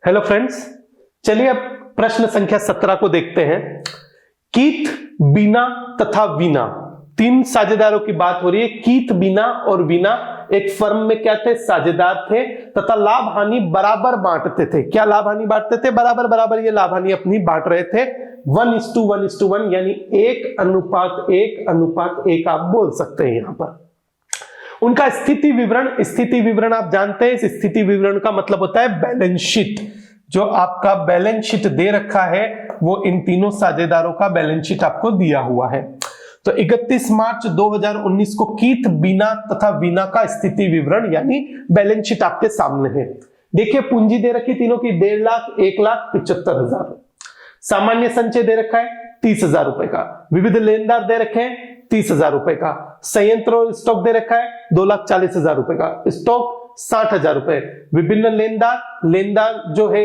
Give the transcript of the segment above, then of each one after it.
Hello friends, चलिए अब प्रश्न संख्या 17 को देखते हैं। कीथ, बीना तथा वीना, तीन साझेदारों की बात हो रही है। कीथ, बीना और वीना एक फर्म में क्या थे? साझेदार थे तथा लाभ हानि बराबर बांटते थे। क्या लाभ हानि बांटते थे? बराबर बराबर ये लाभ हानि अपनी बांट रहे थे। 1:1:1 यानी 1:1:1 आप बोल सकते हैं। यहां पर उनका स्थिति विवरण आप जानते हैं। इस स्थिति विवरण का मतलब होता है बैलेंस शीट। जो आपका बैलेंस शीट दे रखा है वो इन तीनों साझेदारों का बैलेंस शीट आपको दिया हुआ है। तो 31 मार्च 2019 को कीथ, बीना तथा वीना का स्थिति विवरण यानी बैलेंस शीट आपके सामने है। देखिए पूंजी दे रखी तीनों की 1.5 लाख, 1,75,000। सामान्य संचय दे रखा है 30,000 रुपए का। विविध लेनदार दे रखे हैं 30,000 रुपए का। संयंत्र और स्टॉक दे रखा है 2,40,000 रुपए का। स्टॉक 60,000 रुपए। विभिन्न लेनदार जो है,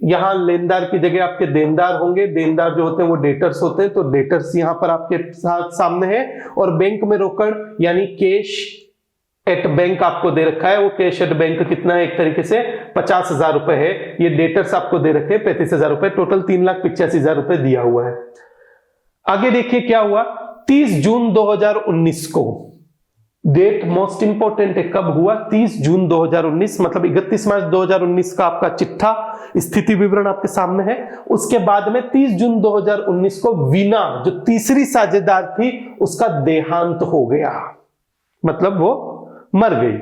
यहां लेनदार की जगह आपके देनदार होंगे। देनदार जो होते हैं वो डेटर्स होते हैं, तो डेटर्स यहां पर आपके सामने है। और बैंक में रोकड़ यानी कैश एट बैंक आपको दे रखा है। वो कैश एट बैंक कितना है? एक तरीके से 50,000 रुपए है। ये डेटर्स आपको दे रखे हैं 35,000 रुपए। टोटल 3,85,000 रुपए दिया हुआ है। आगे देखिए क्या हुआ। 30 जून 2019 को, डेट मोस्ट इंपोर्टेंट है, कब हुआ? 30 जून 2019, मतलब 31 मार्च 2019 का आपका चिट्ठा स्थिति विवरण आपके सामने है। उसके बाद में 30 जून 2019 को वीना जो तीसरी साझेदार थी उसका देहांत हो गया, मतलब वो मर गई।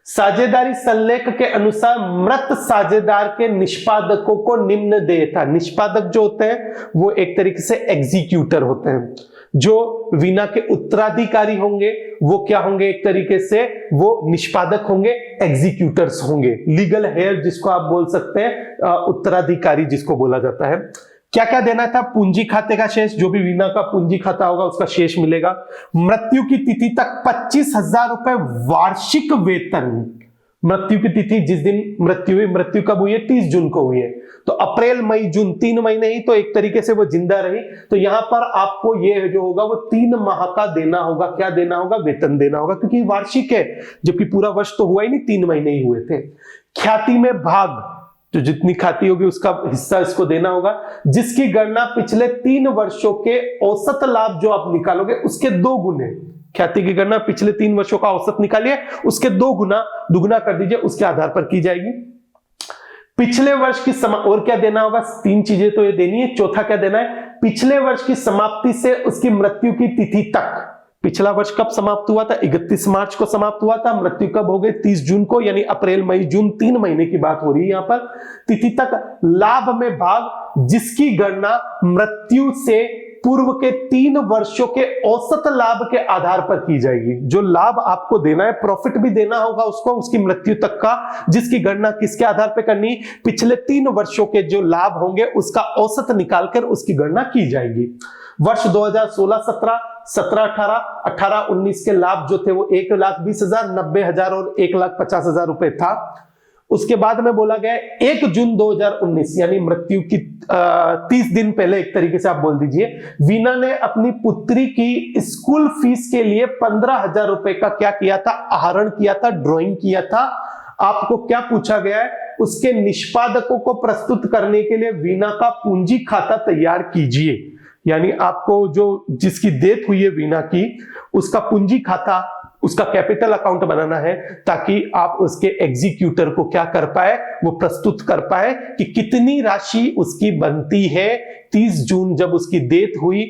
साझेदारी संलेख के अनुसार मृत साझेदार के निष्पादकों को निम्न देय था। निष्पादक जो होते हैं वो एक तरीके से एग्जीक्यूटर होते हैं। जो वीना के उत्तराधिकारी होंगे वो क्या होंगे? एक तरीके से वो निष्पादक होंगे, एग्जीक्यूटर्स होंगे। लीगल हेयर जिसको आप बोल सकते हैं, उत्तराधिकारी जिसको बोला जाता है। क्या क्या देना था? पूंजी खाते का शेष, जो भी वीना का पूंजी खाता होगा उसका शेष मिलेगा। मृत्यु की तिथि तक 25,000 रुपए वार्षिक वेतन। मृत्यु की तिथि जिस दिन मृत्यु हुई, मृत्यु कब हुई है? 30 जून को हुई है। तो अप्रैल, मई, जून 3 महीने ही तो एक तरीके से वो जिंदा रही। तो यहां पर आपको ये जो होगा वो 3 माह का देना होगा। क्या देना होगा? वेतन देना होगा, क्योंकि वार्षिक है, जबकि पूरा वर्ष तो हुआ ही नहीं, 3 महीने ही हुए थे। ख्याति में भाग, जो जितनी ख्याति होगी उसका हिस्सा इसको देना होगा, जिसकी गणना पिछले 3 वर्षों के औसत लाभ जो आप निकालोगे उसके 2 गुने। ख्याति की गणना पिछले 3 वर्षों का औसत निकालिए, उसके 2 गुना दुगुना कर दीजिए, उसके आधार पर की जाएगी। पिछले वर्ष की और क्या देना होगा? 3 चीजें तो ये देनी है। चौथा क्या देना है? पिछले वर्ष की समाप्ति से उसकी मृत्यु की तिथि तक। पिछला वर्ष कब समाप्त हुआ था? 31 मार्च को समाप्त हुआ था। मृत्यु कब हो गई? 30 जून को, यानी अप्रैल, मई, जून 3 महीने की बात हो रही है यहां पर। तिथि तक लाभ में भाग, जिसकी गणना मृत्यु से पूर्व के 3 वर्षों के औसत लाभ के आधार पर की जाएगी। जो लाभ आपको देना है, प्रॉफिट भी देना होगा उसको, उसकी मृत्यु तक का, जिसकी गणना किसके आधार पर करनी? पिछले 3 वर्षों के जो लाभ होंगे उसका औसत निकालकर उसकी गणना की जाएगी। वर्ष 2016-17, 17-18, 18-19 के लाभ जो थे वो 1,20,000, 90,000 और 1,50,000 रुपए था। उसके बाद में बोला गया 1 जून 2019 यानी मृत्यु की 30 दिन पहले, एक तरीके से आप बोल दीजिए, वीना ने अपनी पुत्री की स्कूल फीस के लिए 15,000 रुपए का क्या किया था? आहरण किया था, ड्राइंग किया था। आपको क्या पूछा गया है? उसके निष्पादकों को प्रस्तुत करने के लिए वीना का पूंजी खाता तैयार कीजिए। यानी आपको जो जिसकी डेथ हुई है वीना की, उसका पूंजी खाता, उसका कैपिटल अकाउंट बनाना है, ताकि आप उसके एग्जीक्यूटर को क्या कर पाए? वो प्रस्तुत कर पाए कि कितनी राशि उसकी बनती है। 30 जून जब उसकी डेथ हुई,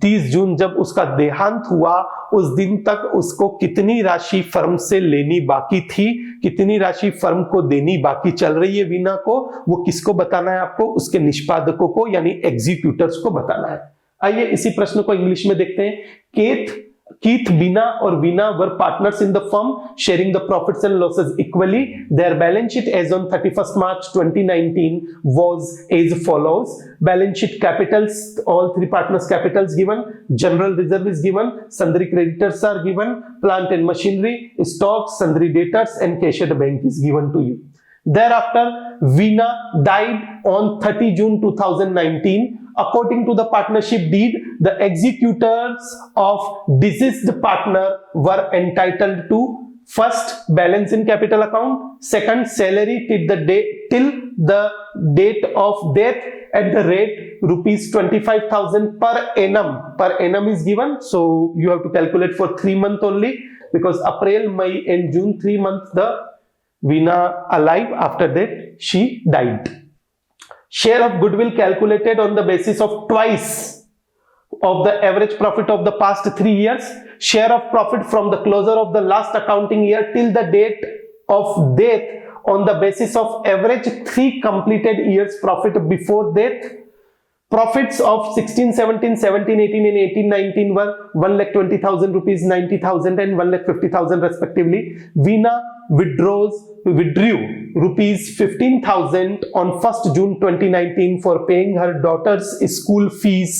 30 जून जब उसका देहांत हुआ, उस दिन तक उसको कितनी राशि फर्म से लेनी बाकी थी, कितनी राशि फर्म को देनी बाकी चल रही है वीना को, वो किसको बताना है आपको? उसके निष्पादकों को, यानी एग्जीक्यूटर्स को बताना है। आइए इसी प्रश्न को इंग्लिश में देखते हैं। कीथ, बीना और Veena were partners in the firm, sharing the profits and losses equally. Their balance sheet as on 31st March 2019 was as follows. Balance sheet capitals, all 3 partners capitals given, general reserve is given, sundry creditors are given, plant and machinery, stock, sundry debtors and cash at bank is given to you. Thereafter, Veena died on 30 June 2019. According to the partnership deed, the executors of deceased partner were entitled to first balance in capital account, second salary till the date of death at the rate rupees 25,000 per annum is given, so you have to calculate for 3 months only, because April, May and June 3 months the Veena alive, after that she died. Share of goodwill calculated on the basis of twice of the average profit of the past 3 years. Share of profit from the closure of the last accounting year till the date of death on the basis of average 3 completed years profit before death. Profits of 16, 17, 17, 18 and 18, 19 were 1,20,000 rupees, 90,000 and 1,50,000 respectively. Veena withdrew rupees 15,000 on 1st June 2019 for paying her daughter's school fees.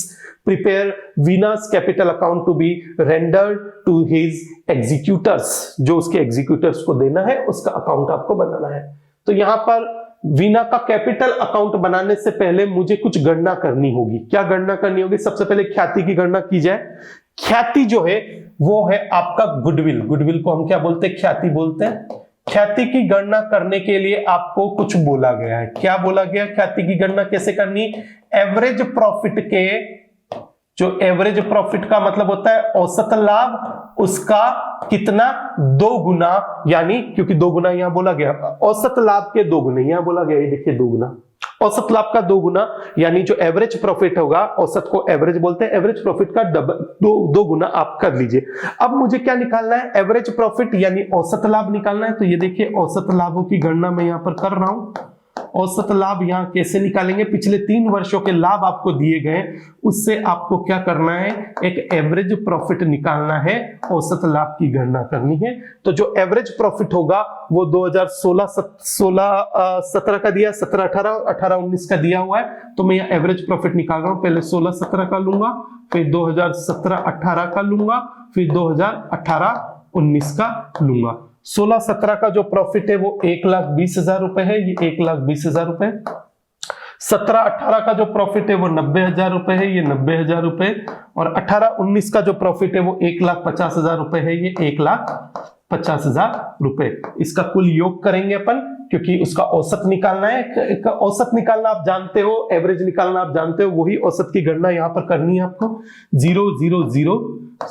Prepare Veena's capital account to be rendered to his executors. जो उसके executors को देना है उसका account आपको बनाना है। तो यहां पर वीना का कैपिटल अकाउंट बनाने से पहले मुझे कुछ गणना करनी होगी। क्या गणना करनी होगी? सबसे पहले ख्याति की गणना की जाए। ख्याति जो है वो है आपका गुडविल। गुडविल को हम क्या बोलते हैं? ख्याति बोलते हैं। ख्याति की गणना करने के लिए आपको कुछ बोला गया है। क्या बोला गया? ख्याति की गणना कैसे करनी? एवरेज प्रॉफिट के, जो एवरेज प्रॉफिट का मतलब होता है औसत लाभ, उसका कितना? 2 गुना, यानी क्योंकि 2 गुना यहां बोला गया, औसत लाभ के 2 गुना यहां बोला गया, ये देखिए 2 गुना, औसत लाभ का 2 गुना, यानी जो एवरेज प्रॉफिट होगा, औसत को एवरेज बोलते हैं, एवरेज प्रॉफिट का दो गुना आप कर लीजिए। अब मुझे क्या निकालना है? एवरेज प्रॉफिट यानी औसत लाभ निकालना है। तो ये देखिए औसत लाभों की गणना मैं यहां पर कर रहा हूं। औसत लाभ यहां कैसे निकालेंगे? पिछले 3 वर्षों के लाभ आपको दिए गए, उससे आपको क्या करना है? एक एवरेज प्रॉफिट निकालना है, औसत लाभ की गणना करनी है। तो जो एवरेज प्रॉफिट होगा वो 2016-17 का दिया, 17-18, 18-19 का दिया हुआ है। तो मैं यहाँ एवरेज प्रॉफिट निकाल रहा हूं। पहले 16-17 का लूंगा, फिर 2017-18 का लूंगा, फिर 2018-19 का लूंगा। 16-17 का जो प्रॉफिट है वो 1,20,000 रुपए है, ये 1,20,000 रुपए। 17-18 का जो प्रॉफिट है वो 90,000 रुपए है, ये 90,000 रुपए। और 18-19 का जो प्रॉफिट है वो 1,50,000 रुपए है, ये 1,50,000 रुपए। इसका कुल योग करेंगे अपन, क्योंकि उसका औसत निकालना है। औसत निकालना आप जानते हो, एवरेज निकालना आप जानते हो, वही औसत की गणना यहां पर करनी है आपको। 0 0 0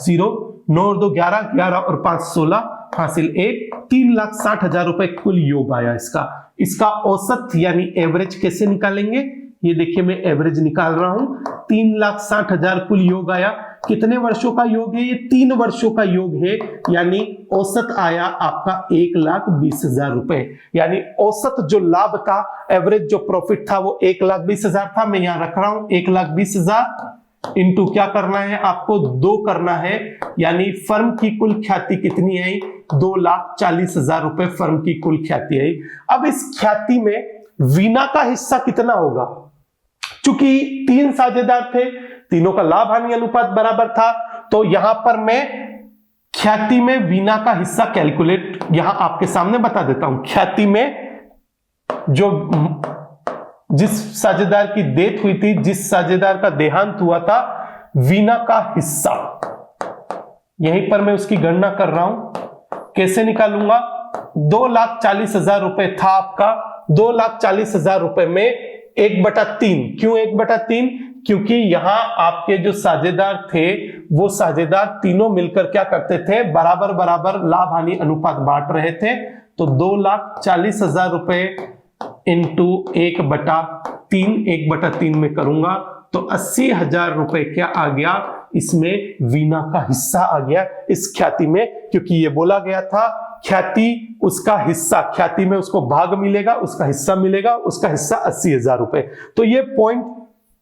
0 9 और 2 11, 11 और 5 16, हासिल 1, 3,60,000 रुपए कुल योग आया इसका। इसका औसत यानी एवरेज कैसे निकालेंगे? ये देखिए मैं एवरेज निकाल रहा हूं। 3,60,000 कुल योग आया। कितने वर्षों का योग है? ये 3 वर्षों का योग है, यानी औसत आया आपका 1,20,000 रुपए। यानी औसत जो लाभ था, एवरेज जो प्रॉफिट था वो 1,20,000 था। मैं यहां रख रहा हूं 1,20,000 इंटू क्या करना है आपको? 2 करना है, यानी फर्म की कुल ख्याति कितनी आई? 2,40,000 रुपए फर्म की कुल ख्याति आई। अब इस ख्याति में वीना का हिस्सा कितना होगा? चूंकि 3 साझेदार थे, तीनों का लाभ हानि अनुपात बराबर था, तो यहां पर मैं ख्याति में वीना का हिस्सा कैलकुलेट यहां आपके सामने बता देता हूं। ख्याति में जो जिस साझेदार की डेथ हुई थी, जिस साझेदार का देहांत हुआ था, वीना का हिस्सा, यहीं पर मैं उसकी गणना कर रहा हूं। कैसे निकालूंगा? 2,40,000 रुपए था आपका। 2,40,000 रुपए में 1/3। क्यों 1/3? क्योंकि यहां आपके जो साझेदार थे वो साझेदार तीनों मिलकर क्या करते थे? बराबर बराबर लाभ हानि अनुपात बांट रहे थे। तो 2,40,000 रुपए इंटू 1/3, 1/3 में करूंगा तो 80,000 रुपए क्या आ गया? इसमें वीना का हिस्सा आ गया इस ख्याति में, क्योंकि ये बोला गया था ख्याति उसका हिस्सा, ख्याति में उसको भाग मिलेगा, उसका हिस्सा मिलेगा, उसका हिस्सा 80,000 रुपए। तो ये पॉइंट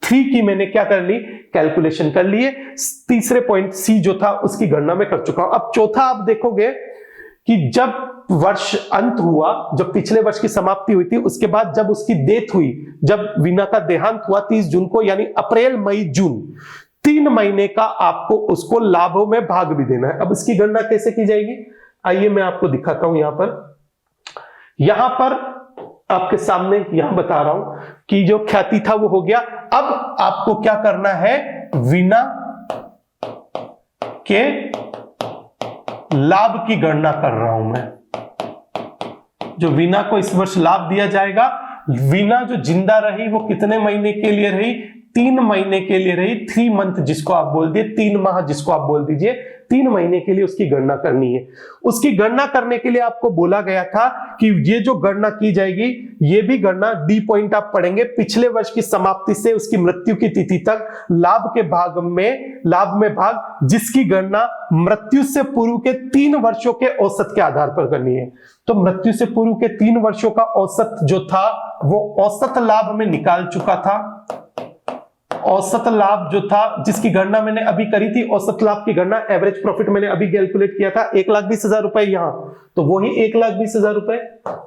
3 की मैंने क्या कर ली? कैलकुलेशन कर लिए। तीसरे पॉइंट सी जो था उसकी गणना में कर चुका हूं। अब चौथा आप देखोगे कि जब वर्ष अंत हुआ, जब पिछले वर्ष की समाप्ति हुई थी, उसके बाद जब उसकी डेथ हुई, जब वीना का देहांत हुआ 30 जून को, यानी अप्रैल मई जून 3 महीने का आपको उसको लाभों में भाग भी देना है। अब इसकी गणना कैसे की जाएगी? आइए मैं आपको दिखाता हूं। यहां पर आपके सामने यहां बता रहा हूं कि जो ख्याति था वो हो गया। अब आपको क्या करना है? वीना के लाभ की गणना कर रहा हूं मैं। जो वीना को इस वर्ष लाभ दिया जाएगा, वीना जो जिंदा रही वो कितने महीने के लिए रही? 3 महीने के लिए रही। 3 मंथ जिसको आप बोल दिए, 3 माह जिसको आप बोल दीजिए, 3 महीने के लिए उसकी गणना करनी है। उसकी गणना करने के लिए आपको बोला गया था कि ये जो गणना की जाएगी, ये भी गणना डी पॉइंट आप पढ़ेंगे, पिछले वर्ष की समाप्ति से उसकी मृत्यु की तिथि तक लाभ के भाग में, लाभ में भाग जिसकी गणना मृत्यु से पूर्व के 3 वर्षों के औसत के आधार पर करनी है। तो मृत्यु से पूर्व के 3 वर्षों का औसत जो था वो औसत लाभ में निकाल चुका था। औसत लाभ जो था जिसकी गणना मैंने अभी करी थी, औसत लाभ की गणना, एवरेज प्रॉफिट मैंने अभी कैलकुलेट किया था 1,20,000 रुपए यहां, तो वही 1,20,000 रुपए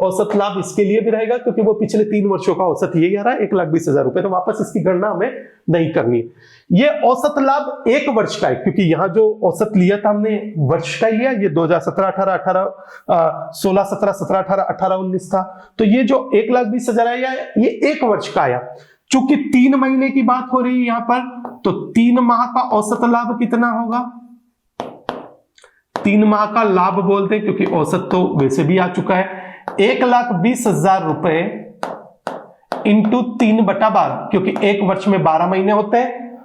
औसत लाभ इसके लिए भी रहेगा क्योंकि वो पिछले 3 वर्षों का औसत यही आ रहा है 1,20,000 रुपए। तो वापस इसकी गणना हमें नहीं करनी। ये औसत लाभ 1 वर्ष का है क्योंकि यहां जो औसत लिया था हमने वर्ष का लिया, ये 2017 18 16 17 17 18 18 19 था। तो ये जो 1,20,000 आया ये 1 वर्ष का आया। चूंकि 3 महीने की बात हो रही है यहां पर, तो 3 माह का औसत लाभ कितना होगा? 3 माह का लाभ बोलते हैं क्योंकि औसत तो वैसे भी आ चुका है। 1,20,000 रुपए इंटू 3/12, क्योंकि 1 वर्ष में 12 महीने होते हैं,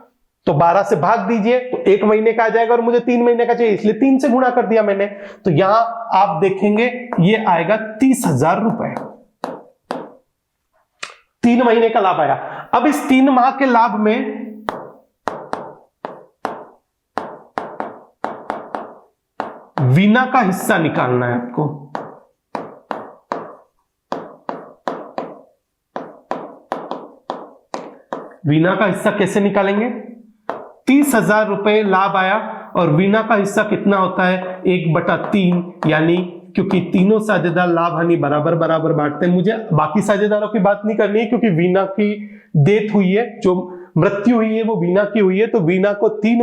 तो 12 से भाग दीजिए तो 1 महीने का आ जाएगा और मुझे 3 महीने का चाहिए इसलिए 3 से गुणा कर दिया मैंने। तो यहां आप देखेंगे ये आएगा 30,000 रुपए, 3 महीने का लाभ आया। अब इस 3 माह के लाभ में वीना का हिस्सा निकालना है आपको। वीना का हिस्सा कैसे निकालेंगे? 30,000 रुपए लाभ आया और वीना का हिस्सा कितना होता है? 1/3, यानी क्योंकि तीनों साझेदार लाभ हानि बराबर बराबर बांटते हैं। मुझे बाकी साझेदारों की बात नहीं करनी है क्योंकि वीना की डेथ हुई है, जो मृत्यु हुई है वो वीना की हुई है। तो वीना को 3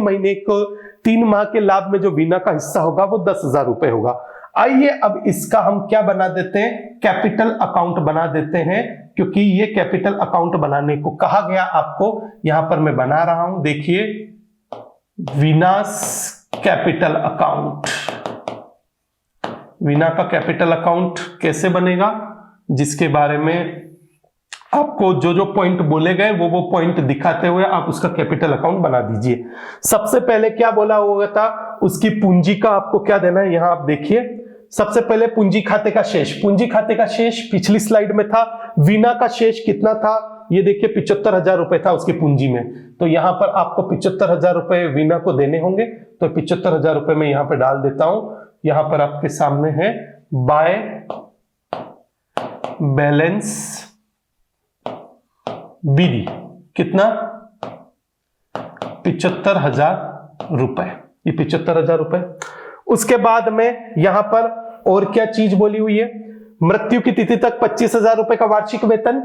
माह के लाभ में जो वीना का हिस्सा होगा वो 10,000 रुपए होगा। आइए अब इसका हम क्या बना देते हैं? कैपिटल अकाउंट बना देते हैं, क्योंकि ये कैपिटल अकाउंट बनाने को कहा गया आपको। यहां पर मैं बना रहा हूं, देखिए, वीनास कैपिटल अकाउंट। वीना का कैपिटल अकाउंट कैसे बनेगा, जिसके बारे में आपको जो जो पॉइंट बोले गए वो पॉइंट दिखाते हुए आप उसका कैपिटल अकाउंट बना दीजिए। सबसे पहले क्या बोला हुआ था, उसकी पूंजी का आपको क्या देना है, यहां आप देखिए। सबसे पहले पूंजी खाते का शेष। पूंजी खाते का शेष पिछली स्लाइड में था। वीना का शेष कितना था, ये देखिए 75,000 रुपए था उसकी पूंजी में। तो यहां पर आपको 75,000 रुपए वीना को देने होंगे, तो 75,000 रुपए मैं यहां पर डाल देता हूं। यहां पर आपके सामने है बाय बैलेंस बीडी, कितना? 75,000 रुपए, ये 75,000 रुपए। उसके बाद में यहां पर और क्या चीज बोली हुई है? मृत्यु की तिथि तक 25,000 रुपए का वार्षिक वेतन।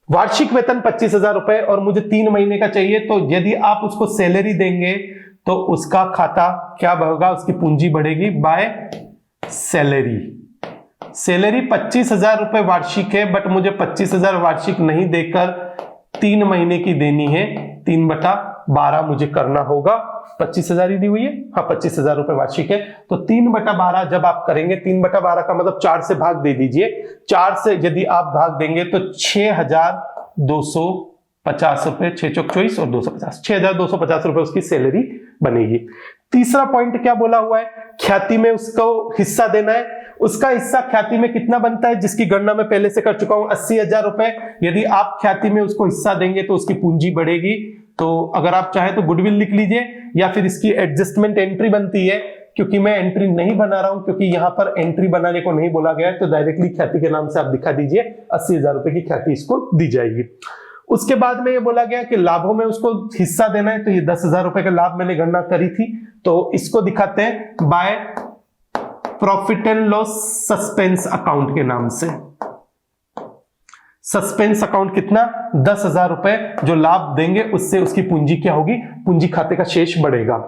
वार्षिक वेतन 25,000 रुपए और मुझे 3 महीने का चाहिए। तो यदि आप उसको सैलरी देंगे तो उसका खाता क्या होगा, उसकी पूंजी बढ़ेगी बाय सैलरी। सैलरी 25,000 रुपए वार्षिक है, बट मुझे 25,000 वार्षिक नहीं देकर 3 महीने की देनी है। 3/12 मुझे करना होगा। 25,000 ही दी हुई है, हाँ 25,000 रुपए वार्षिक है। तो 3/12 जब आप करेंगे, 3/12 का मतलब 4 से भाग दे दीजिए। 4 से यदि आप भाग देंगे तो 6,250 रुपए, 6 चौक 24 और 250, 6,250 रुपए उसकी सैलरी बनेगी। तीसरा पॉइंट क्या बोला हुआ है, ख्याति में उसको हिस्सा देना है। उसका हिस्सा ख्याति में कितना बनता है, जिसकी गणना मैं पहले से कर चुका हूं, 80,000 रुपए। यदि आप ख्याति में उसको हिस्सा देंगे तो उसकी पूंजी बढ़ेगी। तो अगर आप चाहे तो गुडविल लिख लीजिए, या फिर इसकी एडजस्टमेंट एंट्री बनती है, क्योंकि मैं एंट्री नहीं बना रहा हूं क्योंकि यहां पर एंट्री बनाने को नहीं बोला गया है, तो डायरेक्टली ख्याति के नाम से आप दिखा दीजिए, 80,000 रुपए की ख्याति इसको दी जाएगी। उसके बाद में ये बोला गया कि लाभों में उसको हिस्सा देना है, तो ये 10,000 रुपए का लाभ मैंने गणना करी थी, तो इसको दिखाते हैं by profit and loss suspense account के नाम से। सस्पेंस अकाउंट कितना, 10,000 रुपए जो लाभ देंगे उससे उसकी पूंजी क्या होगी, पूंजी खाते का शेष बढ़ेगा।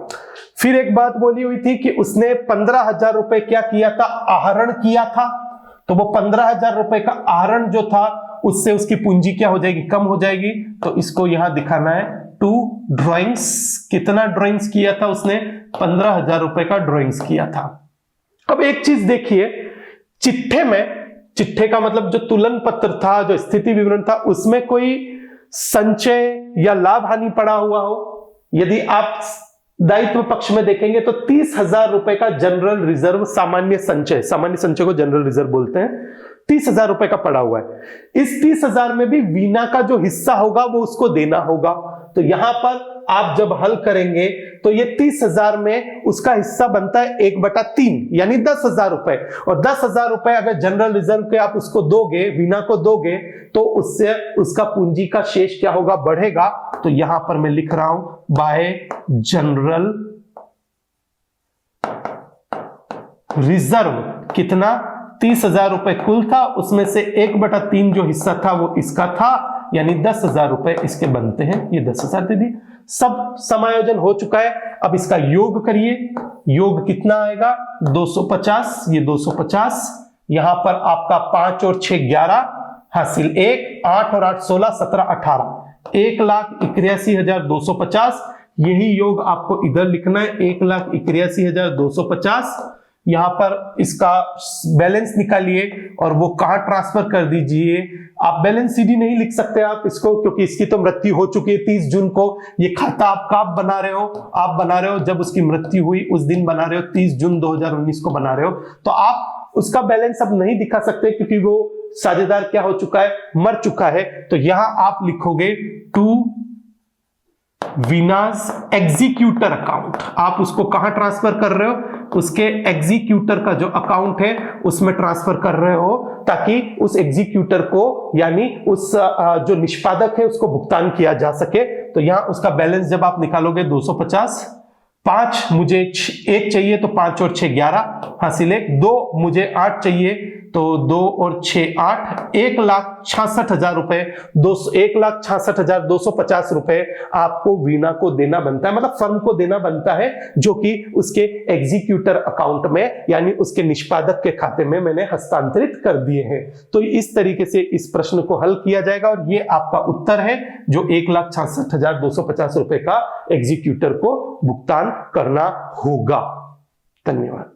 फिर एक बात बोली हुई थी कि उसने 15,000 रुपए क्या किया था, आहरण किया था। तो वो 15,000 रुपए का आहरण जो था उससे उसकी पूंजी क्या हो जाएगी, कम हो जाएगी। तो इसको यहां दिखाना है 2 ड्रॉइंग्स। कितना ड्रॉइंग्स किया था उसने, 15,000 रुपए का ड्रॉइंग्स किया था। अब एक चीज देखिए, चिट्ठे में, चिट्ठे का मतलब जो तुलन पत्र था, जो स्थिति विवरण था, उसमें कोई संचय या लाभ हानि पड़ा हुआ हो, यदि आप दायित्व पक्ष में देखेंगे तो 30,000 रुपए का जनरल रिजर्व, सामान्य संचय को जनरल रिजर्व बोलते हैं, 30,000 रुपए का पड़ा हुआ है। इस 30,000 में भी वीणा का जो हिस्सा होगा वो उसको देना होगा। तो यहां पर आप जब हल करेंगे तो ये 30,000 में उसका हिस्सा बनता है 1/3 यानी 10,000 रुपए, और 10,000 रुपए अगर जनरल रिजर्व के आप उसको दोगे, वीणा को दोगे, तो उससे उसका पूंजी का शेष क्या होगा, बढ़ेगा। तो यहां पर मैं लिख रहा हूं बाय जनरल रिजर्व कितना, 30,000 रुपए कुल था, उसमें से 1/3 जो हिस्सा था वो इसका था, यानी 10,000 रुपए इसके बनते हैं। ये 10,000 दे दी, सब समायोजन हो चुका है। अब इसका योग करिए, योग कितना आएगा, 250, ये 250, यहां पर आपका 5 और 6 11 हासिल 1, 8 और 8 16 17 18, 1,81,250। यही योग आपको इधर लिखना है, 1,81,250। यहां पर इसका बैलेंस निकालिए और वो कहां ट्रांसफर कर दीजिए। आप बैलेंस सीडी नहीं लिख सकते आप इसको, क्योंकि इसकी तो मृत्यु हो चुकी है 30 जून को। ये खाता आपका आप बना रहे हो, जब उसकी मृत्यु हुई उस दिन बना रहे हो, 30 जून 2019 को बना रहे हो। तो आप उसका बैलेंस अब नहीं दिखा सकते क्योंकि वो साझेदार क्या हो चुका है, मर चुका है। तो यहां आप लिखोगे टू वीनास एग्जीक्यूटर अकाउंट। आप उसको कहां ट्रांसफर कर रहे हो, उसके एग्जीक्यूटर का जो अकाउंट है उसमें ट्रांसफर कर रहे हो, ताकि उस एग्जीक्यूटर को, यानी उस जो निष्पादक है उसको भुगतान किया जा सके। तो यहां उसका बैलेंस जब आप निकालोगे 250, 5 मुझे 1 चाहिए तो 5 और 6 11 हासिल 1, 2 मुझे 8 चाहिए तो 2 और 6 8, 1,66,000 रुपए, 1,66,250 रुपए आपको वीणा को देना बनता है, मतलब फर्म को देना बनता है, जो कि उसके एग्जीक्यूटर अकाउंट में, यानी उसके निष्पादक के खाते में मैंने हस्तांतरित कर दिए हैं। तो इस तरीके से इस प्रश्न को हल किया जाएगा और ये आपका उत्तर है, जो 1,66,250 रुपए का एग्जीक्यूटर को भुगतान करना होगा। धन्यवाद।